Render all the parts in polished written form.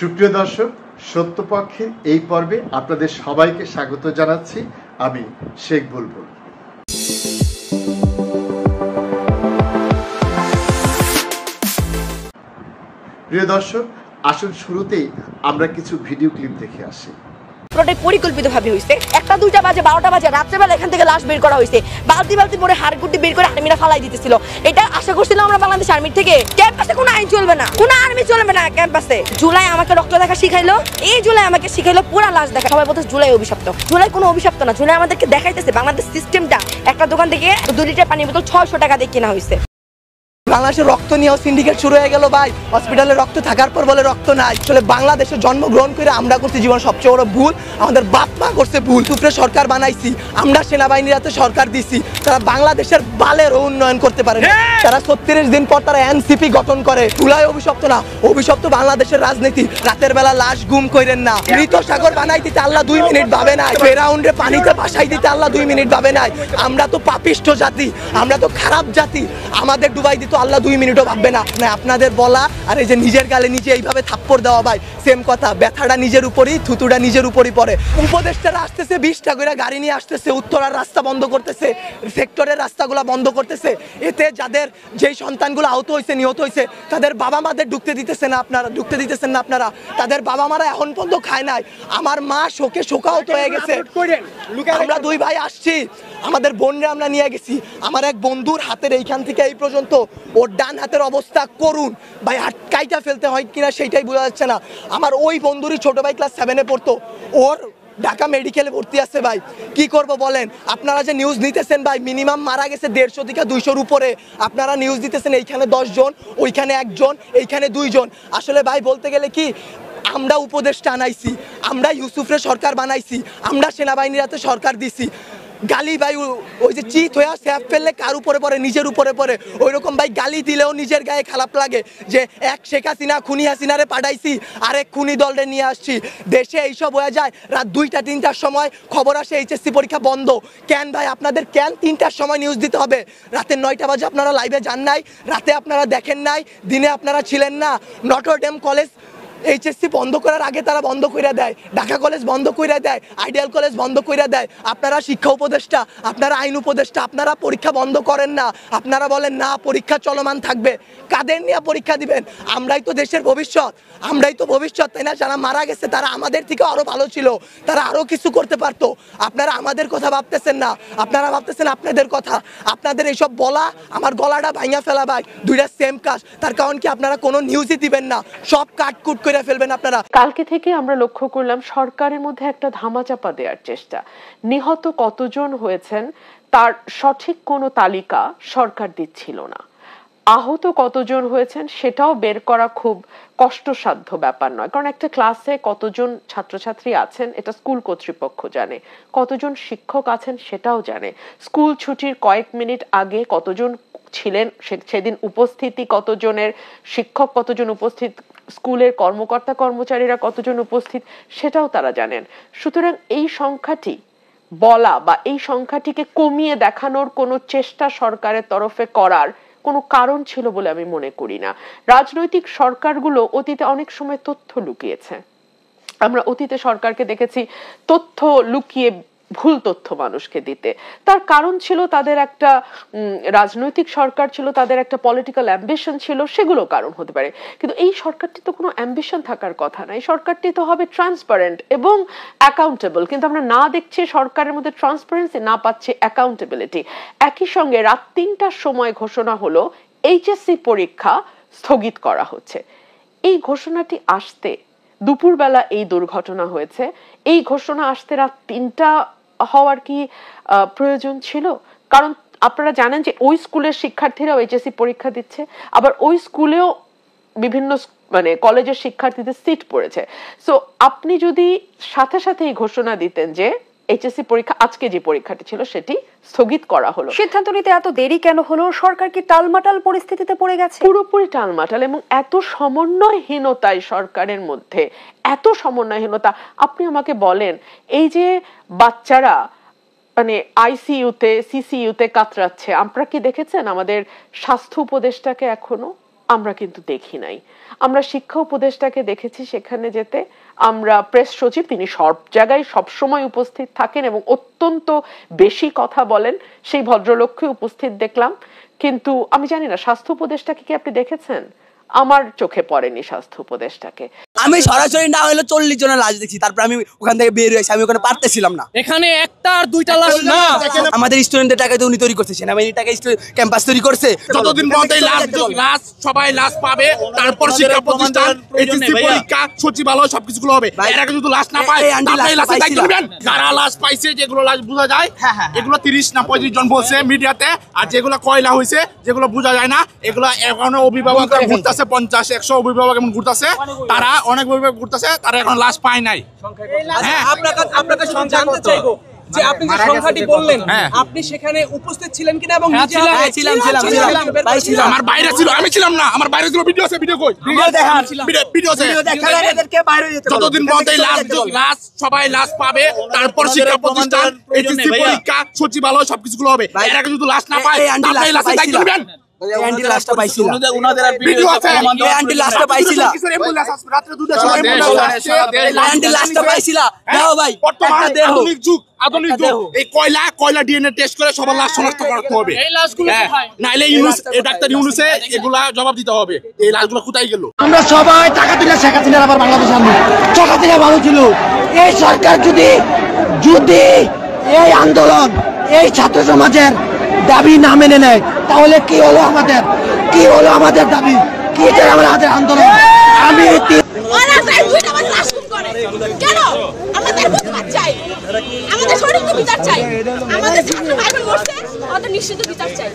সুপ্রিয় দর্শক, সত্যপক্ষের এই পর্বে আপনাদের সবাইকে স্বাগত জানাচ্ছি। আমি শেখ বুলবুল। প্রিয় দর্শক, আসুন শুরুতেই আমরা কিছু ভিডিও ক্লিপ দেখে আসি। পরিকল্পিতভাবে হয়েছে। 1টা 2টা বাজে 12টা বাজে রাত্রেবেলা এখান থেকে লাশ বের করা হয়েছে। বালতি বালতি পরে হাড়গুটি বের করে আর্মিরা ফালাই দিতেছিল। এটা আশা করছিলাম আমরা বাংলাদেশ আর্মি থেকে। ক্যাম্পাসে কোনো আইন চলবে না, কোনো আর্মি চলবে না ক্যাম্পাসে। জুলাই আমাকে রক্ত দেখা শিখাইলো, এই জুলাই আমাকে শিখাইলো পুরা লাশ দেখা। সবাই বলতে জুলাই অভিশপ্ত। জুলাই কোনো অভিশপ্ত না, জুলাই আমাদেরকে দেখাইতেছে বাংলাদেশ সিস্টেমটা। একটা দোকান থেকে 2 লিটার পানির বোতল 600 টাকা দিয়ে কেনা হয়েছে। বাংলাদেশে রক্ত নিয়েও সিন্ডিকেট শুরু হয়ে গেল ভাই। হসপিটালে রক্ত থাকার পর বলে রক্ত নাই। আসলে বাংলাদেশে জন্মগ্রহণ করে আমরা করছি জীবন সবচেয়ে বড় ভুল। আমাদের বাপ মা করছে ভুল। উপরে সরকার বানাইছি, আমরা সেনাবাহিনীরাতে সরকার দিছি, তারা বাংলাদেশের বালের উন্নয়ন করতে পারে না। তারা 36 দিন পর তারা এনসিপি গঠন করে। জুলাই অভিশপ্ত না, অভিশপ্ত বাংলাদেশের রাজনীতি। রাতের বেলা লাশ গুম কইরেন না। মৃত সাগর বানাই দিতে আল্লাহ 2 মিনিট ভাবে নাই। ফেরাউন্ডে পানিতে ভাসাই দিতে আল্লাহ 2 মিনিট ভাবে নাই। আমরা তো পাপিষ্ঠ জাতি, আমরা তো খারাপ জাতি। আমাদের ডুবাই দিত আল্লাহ 2 মিনিটও ভাববে না। আপনাদের বলা আর এই যে নিজের গালে নিজে এইভাবে থাপ্পড় দেওয়া ভাই সেম কথা। ব্যথাটা নিজের উপরই, থুতুটা নিজের উপরই পড়ে। উপদেষ্টারা আসতেছে 20টা করে গাড়ি নিয়ে আসতেছে, উত্তরার রাস্তা বন্ধ করতেছে, সেক্টরের রাস্তাগুলো বন্ধ করতেছে। এতে যাদের যেই সন্তানগুলো আহত হয়েছে, নিহত হয়েছে, তাদের বাবা মাদের ঢুকতে দিতেছেন না আপনারা। তাদের বাবা মারা এখন পর্যন্ত খায় নাই। আমার মা শোকে শোকাহত হয়ে গেছে। আমরা 2 ভাই আসছি, আমাদের বোনরা আমরা নিয়ে গেছি। আমার এক বন্ধুর হাতের এইখান থেকে এই পর্যন্ত ওর ডান হাতের অবস্থা করুন ভাই, হাত কাইটা ফেলতে হয় কিনা সেইটাই বোঝা যাচ্ছে না। আমার ওই বন্ধুরই ছোট ভাই ক্লাস 7-এ পড়তো, ওর ঢাকা মেডিকেলে ভর্তি আছে ভাই। কি করব বলেন? আপনারা যে নিউজ নিতেছেন ভাই, মিনিমাম মারা গেছে 150 থেকে 200-র উপরে। আপনারা নিউজ দিতেছেন এইখানে 10 জন, ওইখানে 1 জন, এইখানে 2 জন। আসলে ভাই বলতে গেলে কি, আমরা উপদেষ্টা আনাইছি, আমরা ইউসুফরে সরকার বানাইছি, আমরা সেনাবাহিনীরাতে সরকার দিছি। গালি ভাই ওই যে চিত হয়ে স্যাপ ফেললে কার উপরে পড়ে? নিজের উপরে পড়ে। ওই রকম ভাই গালি দিলেও নিজের গায়ে খারাপ লাগে যে এক শেখ হাসিনা খুনি হাসিনারে পাঠাইছি, আরেক খুনি দলরে নিয়ে আসছি। দেশে এইসব হয়ে যায়। রাত 2টা 3টার সময় খবর আসে এইচএসসি পরীক্ষা বন্ধ। কেন ভাই আপনাদের, কেন 3টার সময় নিউজ দিতে হবে? রাতের 9টা বাজে আপনারা লাইভে যান নাই, রাতে আপনারা দেখেন নাই, দিনে আপনারা ছিলেন না। নটরডেম কলেজ এইচএসসি বন্ধ করার আগে তারা বন্ধ করে দেয়, ঢাকা কলেজ বন্ধ করে দেয়, আইডিয়াল কলেজ বন্ধ করে দেয়। আপনারা শিক্ষা উপদেষ্টা, আপনারা আইন উপদেষ্টা, আপনারা পরীক্ষা বন্ধ করেন না। আপনারা বলেন না পরীক্ষা চলমান থাকবে। কাদের নিয়ে পরীক্ষা দিবেন? আমরাই তো দেশের ভবিষ্যৎ, আমরাই তো ভবিষ্যৎ, তাই না? যারা মারা গেছে তারা আমাদের থেকে আরো ভালো ছিল, তারা আরো কিছু করতে পারতো। আপনারা আমাদের কথা ভাবতেছেন না, আপনারা ভাবতেছেন আপনাদের কথা। আপনাদের এইসব বলা আমার গলাটা ভাঙা ফেলা ভাই, 2টা সেম কাজ। তার কারণ কি, আপনারা কোনো নিউজই দিবেন না, সব কাটকুট করে ফেলবেন আপনারা। কালকে থেকে আমরা লক্ষ্য করলাম সরকারের মধ্যে একটা ধামাচাপা দেওয়ার চেষ্টা। নিহত কতজন হয়েছেন তার সঠিক কোনো তালিকা সরকার দিচ্ছিল না। আহত কতজন হয়েছেন সেটাও বের করা খুব কষ্টসাধ্য ব্যাপার নয়, কারণ একটা ক্লাসে কতজন ছাত্রছাত্রী আছেন এটা স্কুল কর্তৃপক্ষ জানে, কতজন শিক্ষক আছেন সেটাও জানে। স্কুল ছুটির কয়েক মিনিট আগে কতজন ছিলেন সেদিন, উপস্থিতি কতজনের, শিক্ষক কতজন উপস্থিত, স্কুলের কর্মকর্তা কর্মচারীরা কতজন উপস্থিত সেটাও তারা জানেন। সুতরাং এই সংখ্যাটি বলা বা এই সংখ্যাটিকে কমিয়ে দেখানোর কোনো চেষ্টা সরকারের তরফে করার কোনো কারণ ছিল বলে আমি মনে করি না। রাজনৈতিক সরকারগুলো অতীতে অনেক সময় তথ্য লুকিয়েছে। আমরা অতীতে সরকারকে দেখেছি তথ্য লুকিয়ে ভুল তথ্য মানুষকে দিতে। তার কারণ ছিল তাদের একটা রাজনৈতিক সরকার ছিল, তাদের একটা পলিটিক্যাল অ্যাম্বিশন ছিল, সেগুলো কারণ হতে পারে। কিন্তু এই সরকারটি তো কোনো অ্যাম্বিশন থাকার কথা না, এই সরকারটি তো হবে ট্রান্সপারেন্ট এবং অ্যাকাউন্টেবল। কিন্তু আমরা না দেখছি সরকারের মধ্যে ট্রান্সপারেন্সি, না পাচ্ছি অ্যাকাউন্টেবিলিটি। একই সঙ্গে রাত 3টার সময় ঘোষণা হলো এইচএসসি পরীক্ষা স্থগিত করা হচ্ছে। এই ঘোষণাটি আসতে দুপুরবেলা এই দুর্ঘটনা হয়েছে। এই ঘোষণা আসতে রাত 3টা হওয়ার কি প্রয়োজন ছিল? কারণ আপনারা জানেন যে ওই স্কুলের শিক্ষার্থীরাও এইচএসসি পরীক্ষা দিচ্ছে, আবার ওই স্কুলেও বিভিন্ন কলেজের শিক্ষার্থীদের সিট পড়েছে। সো আপনি যদি সাথে সাথে এই ঘোষণা দিতেন যে এইচএসসি পরীক্ষা, আজকে যে পরীক্ষাটি ছিল সেটি স্থগিত করা হলো, সিদ্ধান্ত নিতে এত দেরি কেন হলো? সরকার কি টালমাটাল পরিস্থিতিতে পড়ে গেছে? পুরোপুরি টালমাটাল, এবং এত সমন্বয়হীনতায় সরকারের মধ্যে, এত সমন্বয়হীনতা। আপনি আমাকে বলেন, এই যে বাচ্চারা আইসিইউতে সিসিইউতে কাতরাচ্ছে, আপনারা কি দেখেছেন আমাদের স্বাস্থ্য উপদেষ্টাকে? এখনো আমরা কিন্তু দেখি নাই। আমরা শিক্ষা উপদেষ্টাকে দেখেছি সেখানে যেতে, আমরা প্রেস সচিব, তিনি সব জায়গায় সবসময় উপস্থিত থাকেন এবং অত্যন্ত বেশি কথা বলেন, সেই ভদ্রলোককে উপস্থিত দেখলাম। কিন্তু আমি জানি না স্বাস্থ্য উপদেষ্টাকে কি আপনি দেখেছেন? আমার চোখে পড়েনি স্বাস্থ্য উপদেষ্টাকে। আমি সরাসরি না হলে 40 জনের লাশ দেখছি, তারপর আমি ওখান থেকে বের হয়েছি, আমি ওখানে পারতেছিলাম না। এখানে একটা আর দুইটা লাশ না, আমাদের স্টুডেন্টের টাকাতে উনি তৈরি করছে, সেনাবাহিনীর টাকায় ক্যাম্পাস তৈরি করছে। যতদিন পর্যন্ত লাশ সবাই লাশ পাবে, তারপর শিক্ষা প্রতিষ্ঠান, এইচএসসি পরীক্ষা, সচিবালয় সবকিছুগুলো হবে। এর আগে যদি লাশ না পায় তাহলে লাশে দায়িত্ব নেবেন। যারা লাশ পাইছে, যেগুলো লাশ বোঝা যায়, এগুলো 30 না 35 জন বলছে মিডিয়াতে, আর যেগুলো কয়লা হয়েছে, যেগুলো বোঝা যায় না, এগুলো এখনো অভিভাবক ঘুরতেছে, 50-100 অভিভাবক এমন ঘুরতেছে, তারা অনেক অভিভাবক ঘুরতেছে, তারা এখন লাশ পায় নাই। আপনাকে জানতে চাইবো যে আপনি যে সংখ্যাটি বললেন, আপনি সেখানে উপস্থিত ছিলেন কিনা? এবং ছিলাম, আমার বাইরে ছিল, আমি ছিলাম না, আমার বাইরে ছিল। ভিডিও আছে, ভিডিও কই? ভিডিও আছে। যতদিন পর্যন্ত লাশ সবাই লাশ পাবে, তারপর শিক্ষা প্রতিষ্ঠান, এইচএসসি পরীক্ষা, সচিবালয় সবকিছুগুলো হবে। এর আগে যদি লাশ না পায় তাহলে লাশে দায়িত্ব নেবেন। আন্টি লাশটা পাইছিল, ভিডিও আছে, আন্টি লাশটা পাইছিল, রাতে 2টার সময় আন্টি লাশটা পাইছিল। দাও ভাই, বর্তমানে আধুনিক যুগ, এই কয়লা ডিএনএ টেস্ট করে সবার লাশ শনাক্ত করতে হবে। এই লাশগুলো কোথায়? নাইলে ইউনুস, এই ডাক্তার ইউনুসে এগুলা জবাব দিতে হবে, এই লাশগুলো কোথায় গেল। আমরা সবাই টাকা তুলে শেখ হাসিনার আবার বাংলাদেশ আনবো। শেখ হাসিনা ভালো ছিল। এই সরকার যদি এই আন্দোলন, এই ছাত্র সমাজের দাবি না মেনে নেয়, তাহলে কি হলো আমাদের দাবি, কি আমাদের আন্দোলন? আমি আমাদের সঠিক বিচার চাই, আমাদের ছাত্র ভাই বোন মরছে, ওদের নিশ্চিত বিচার চাই।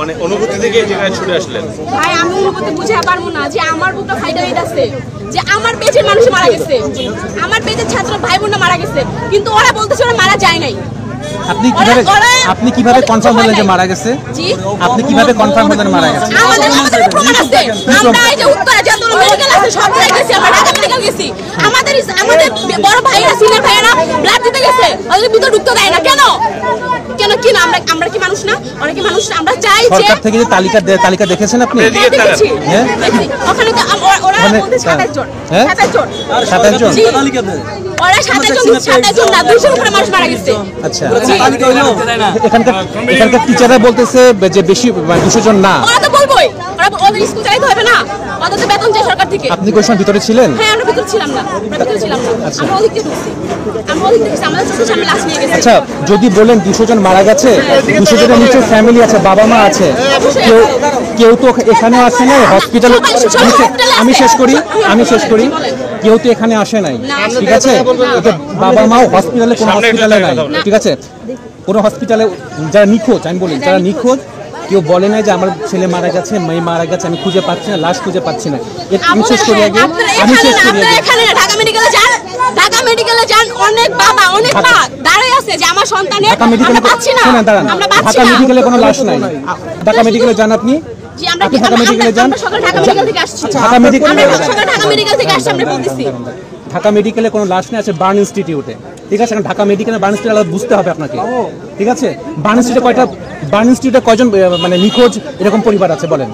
মানে অনুভূতি থেকে এই জায়গায় ছুটে আসলেন? ভাই আমি অনুভূতি বুঝে পারবো না যে আমার বুকটা ফাইটা হইতাছে, যে আমার পেজের মানুষ মারা গেছে, আমার পেজের ছাত্র ভাই বোনরা মারা গেছে, কিন্তু ওরা বলতেছে ওরা মারা যায় নাই। আপনি কিভাবে কনফার্ম হলেন যে মারা গেছে? আপনি কিভাবে কনফার্ম হলেন মারা গেছে? আমাদের প্রমাণ আছে, আমরা এই যে উত্তরা যতগুলো মেডিকেল আছে সব জায়গায় গেছি, আমরা ঢাকা মেডিকেল গেছি, আমাদের বড় ভাইরা সিনিয়র ভাইরা ব্লাড দিতে গেছে, ওদের ভিতর ঢুকতে দেয় না। কেন কি না? আমরা কি মানুষ না? অনেকে মানুষ, আমরা চাই যে সরকার থেকে যে তালিকা দেখেছেন আপনি? দেখেছি, ওখানে তো ওরা বলতে 27 জন, 27 জন ওরা 27 জন না, 200 উপরে মানুষ মারা গেছে। আচ্ছা, এখানকার টিচাররা বলতেছে যে বেশি 200 জন না। ওরা তো বলবোই, ওদের স্কুল চালাতে হবে না, ওদের তো বেতন চাই সরকার থেকে। আপনি কোন সময় ভিতরে ছিলেন? হ্যাঁ, আমরা ভিতরে ছিলাম না, আমরা ওদিক থেকে ঢুকছি, আমাদের চোখের সামনে লাশ নিয়ে গেছে। আচ্ছা, যদি বলেন 200 জন মারা গেছে, 200 জনের নিচে ফ্যামিলি আছে, বাবা মা আছে, কেউ তো এখানে আসে নাই হসপিটালে। আমি শেষ করি, কেউ তো এখানে আসে নাই, ঠিক আছে? বাবা মাও হসপিটালে, কোনো হসপিটালে নাই, ঠিক আছে? কোনো হসপিটালে যারা নিখোঁজ, আমি বলি যারা নিখোঁজ, কেউ বলে নাই যে আমার ছেলে মারা গেছে, মেয়ে মারা গেছে, আমি খুঁজে পাচ্ছি না, লাশ খুঁজে পাচ্ছি না। আমি শেষ করি আগে। ঢাকা মেডিকেলে যান, অনেক বাবা অনেক মা দাঁড়ায় আছে যে আমার সন্তানের আমরা পাচ্ছি না, আমরা পাচ্ছি না। ঢাকা মেডিকেলে কোনো লাশ নাই। ঢাকা মেডিকেলে যান আপনি? জি, আমরা ঢাকা মেডিকেল থেকে আসছি। ঢাকা মেডিকেল থেকে আসছি, আমরা বলতেছি ঢাকা মেডিকেলে কোনো লাশ নেই, আছে বার্ন ইনস্টিটিউটে, ঠিক আছে? ঢাকা মেডিকেলে বার্ন ইনস্টিটিউট আলাদা বুঝতে হবে আপনাকে, ঠিক আছে? বার্ন ইনস্টিটিউটে কয়জন মানে নিখোঁজ এরকম পরিবার আছে বলেন?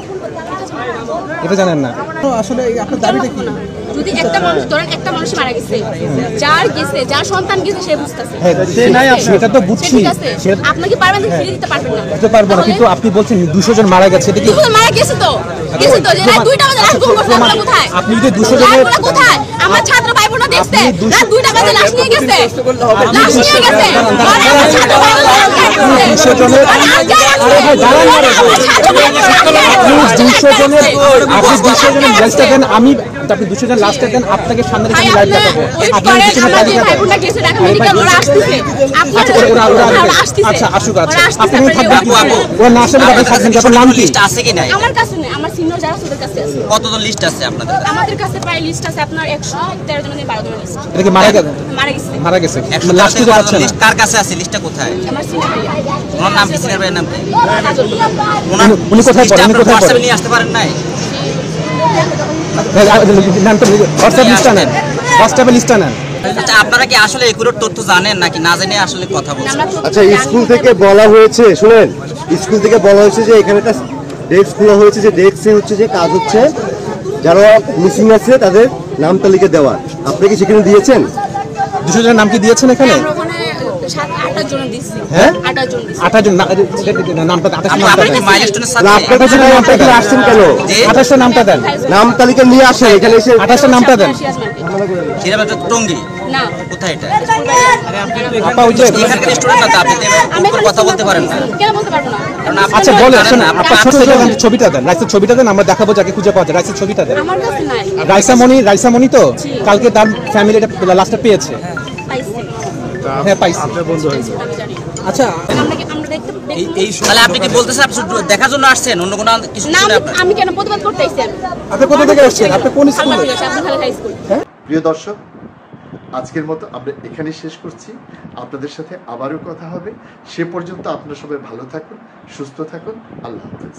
এটা জানেন না আসলে? আপনার দাবিটা কি? যদি একটা মানুষ ধরেন, একটা মানুষ মারা গেছে, যার সন্তান গেছে সে বুঝতেছে, সেটা তো বুঝছি, আপনি কি পারবেন ফিরে দিতে পারবেন না? দিতে পারবো না, কিন্তু আপনি বলছেন 200 জন মারা গেছে, এটা কি মারা গেছে তো যে রাত 2টা বাজে লাশ গুম করছে, আমরা কোথায়? আপনি যদি 200 জনের কোথায়? আমার ছাত্র ভাই বোনরা দেখছে রাত 2টা বাজে লাশ নিয়ে গেছে, লাশ নিয়ে গেছে, মানে আমার ছাত্র ভাই বোনরা 200 জনের, আপনি 200 জনের লাশটা দেন, আপনি 200 জন লাশটা দেন, আপনাকে সামনে রেখে লাইভ দেখাবো। আচ্ছা, আসুক, আচ্ছা আপনি থাকবেন, ওর না আসলে আপনি থাকবেন। আপনার নাম কি? আমার কাছে নেই, আমার সিনিয়র যারা ওদের কাছে আছে। কতজন লিস্ট আছে আপনাদের? আমাদের কাছে প্রায় লিস্ট আছে আপনার 113 জনের 12 জনের লিস্ট। এটা কি মারা গেছে? লাশ কি পাচ্ছেন? লিস্ট কার কাছে আছে? লিস্টটা কোথায়? আমার সিনিয়র ভাই। ওনার নাম কি? সিনিয়র ভাইয়ের নাম কি? উনি কোথায় পড়েন? হোয়াটসঅ্যাপে নিয়ে আসতে পারেন নাই? হোয়াটসঅ্যাপ লিস্টটা নেন, হোয়াটসঅ্যাপে লিস্টটা নেন। আচ্ছা, আপনারা কি আসলে একুরেট তথ্য জানেন নাকি না জেনে আসলে কথা বলছেন? আচ্ছা, স্কুল থেকে বলা হয়েছে, শুনেন, স্কুল থেকে বলা হয়েছে যে এখানে একটা ডেস্ক খোলা হয়েছে, যে ডেস্কে হচ্ছে যে কাজ হচ্ছে যারা মিসিং আছে তাদের নাম তালিকা দেওয়ার। আপনি কি সেখানে দিয়েছেন? 200 জনের নাম কি দিয়েছেন এখানে? হ্যাঁ, 28 জন নামটা, 28 আসছেন কেন? 28টা নামটা দেন, নাম তালিকা নিয়ে আসেন এখানে এসে। 28টা নামটা দেন। টঙ্গী না, কোথায় এটা? আপা ওই যে এখানকার স্টুডেন্ট না, আপনি তো কথা বলতে পারেন না। কেন বলতে পারবো না? আচ্ছা বলেন, আপনার ছোট ছবিটা দেন, রাইসের ছবিটা দেন, আমরা দেখাবো যাকে খুঁজে পাওয়া যায়। রাইসের ছবিটা দেন। আমার কাছে নাই। রাইসামণি তো কালকে তার ফ্যামিলি এটা লাস্টে পেয়েছে। হ্যাঁ পাইছি। আচ্ছা, তাহলে আপনি কি বলতেছেন আপনি দেখার জন্য আসছেন, অন্য কোনো কিছু? না, আমি কেন প্রতিবাদ করতে আইছেন? আপনি কোথা থেকে আসছেন? আপনি কোন স্কুলে? প্রিয় দর্শক, আজকের মতো আমরা এখানেই শেষ করছি। আপনাদের সাথে আবারও কথা হবে। সে পর্যন্ত আপনারা সবাই ভালো থাকুন, সুস্থ থাকুন। আল্লাহ হাফেজ।